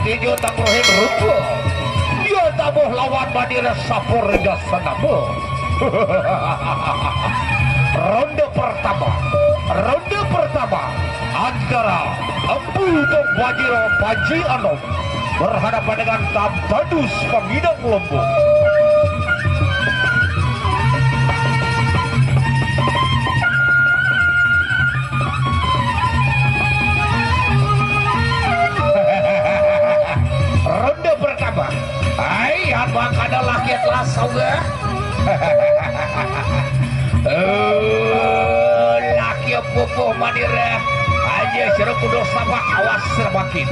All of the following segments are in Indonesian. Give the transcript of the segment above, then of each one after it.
tinju tak rohin rupa. Dia tabuh lawan badira sapur regas sanamu. Ronde pertama antara Empu Tung Wajiro Panji Anom berhadapan dengan Tamtadus Pengidang Lombok. Ronde pertama, ayat makanya lakiat lasauga. Laki pupuh manira aja suruh kudu sama awas semakin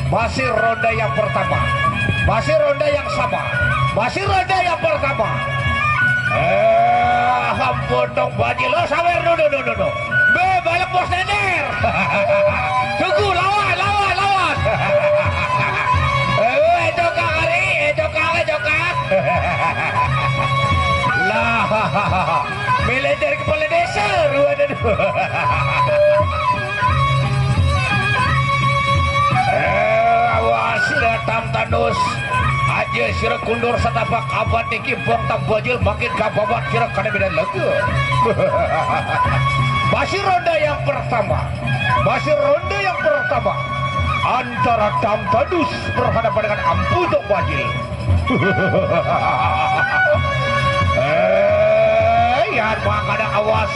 masih ronde yang pertama, masih ronde yang sama, masih ronde yang pertama. Ampun dong Baji lo sawer no. Be balap bos nender. Tunggu lawan. Ejokak. Lah, militer kepala desa Tamtadus aja sira kundur satapak abad niki bong tambajil makin kababat kira kada beda lagi. Masih ronde yang pertama antara Tamtadus berhadapan dengan Empu Tung Wajil. Ya makanya awas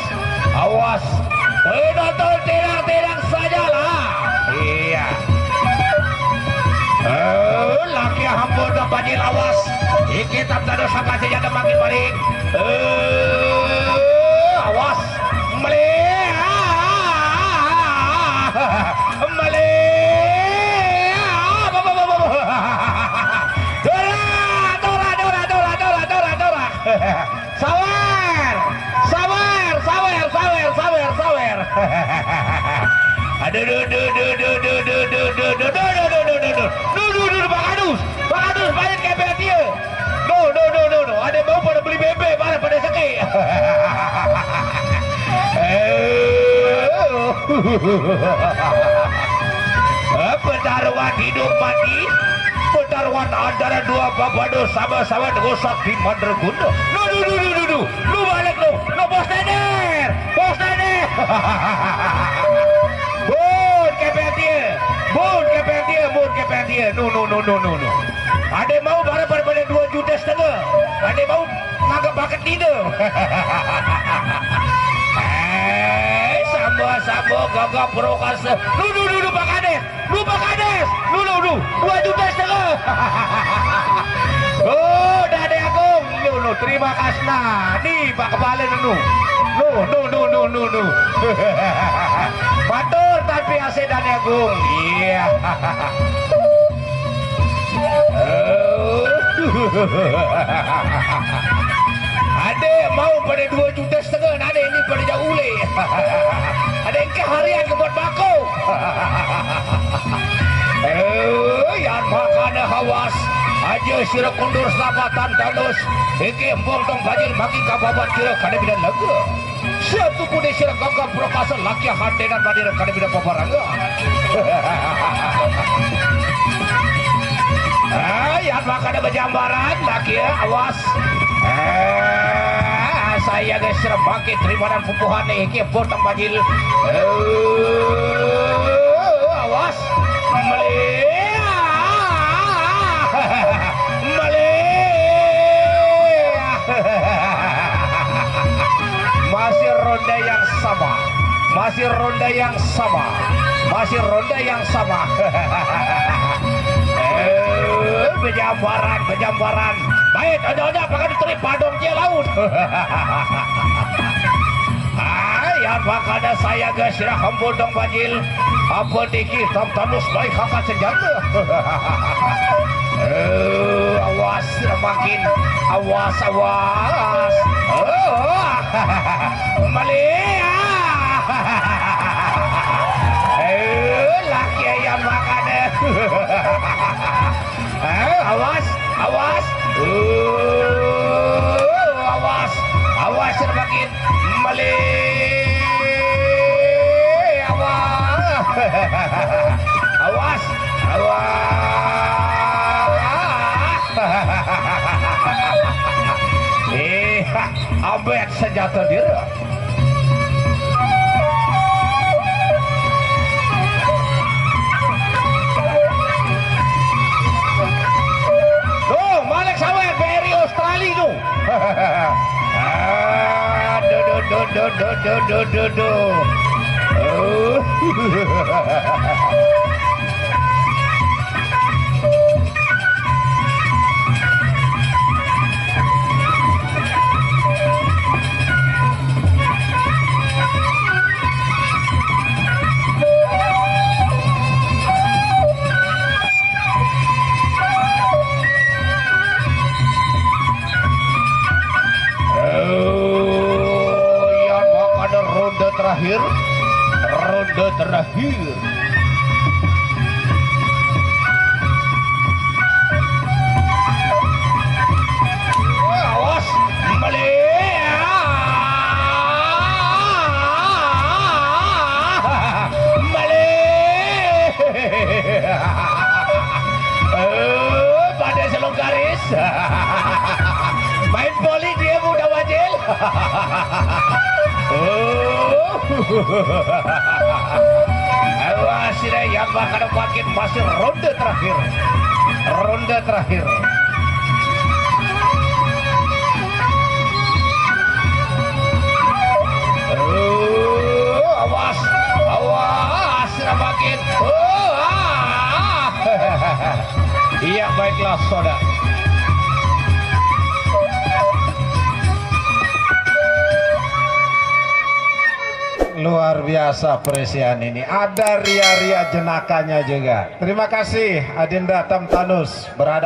penonton tidak sajalah. Iya. Laki hampur dah banjir awas. Iki Tamtadus sama saja ada makin balik. Awas sawer. Aduh, Bang Adus, banyak kebet dia. No, ada mau pada beli bebek, mana pada sakit. Pertaruhan hidup mati, pertaruhan antara dua babado sama-sama gosak di Mandraguna. Lu balik lu bos neder. Bun kepet dia. No. Ada mau barang pada 2,5 juta. Ada mau nganggap bakat tidak. Sambo gagap prokase. Lu Pak Kades. Lu 2,5 juta. Oh, Dade Agung. No, terima kasih. Nah, nih Pak Kepala No. Batur tapi ase Dade Agung. Iya. Ada mau pada 2,5 juta, ada ini pada jauh ule. Ada yang keharian kebuat bako. Yang makanya hawas aja sira kundur selapatan Tamtadus. Iki Empu Tung Wajil makin kababat kira kada bidan laga. Satu pun sira gagap prokasa laki handenan badira kada bidan paparanga. Yang makanya berjambaran laki awas. Saya guys bangkit terimanan pupuhan iki Empu Tung Wajil. Awas masih ronde yang sama. Berjambaran. Baik, ada pakai diterima padong ke laut. Yang makanya saya guys Empu Tung Wajil apa dikit Tamtadus baik angkat senjata. Awas makin awas. Malia. Laki ayam makan. Awas, awas. Awas, awas semakin meli. Awas, awas, awas. Abet senjata diri. Ronde terakhir. Awas, kembali. Kembali. Pada selong garis. Main voli dia mudah wajil. Awas yang bakal makin masih ronde terakhir. Ronde terakhir. Awas, awas makin. Iya baiklah saudara. Luar biasa peresian ini. Ada ria-ria jenakanya juga. Terima kasih Adinda Tamtanus berhadapan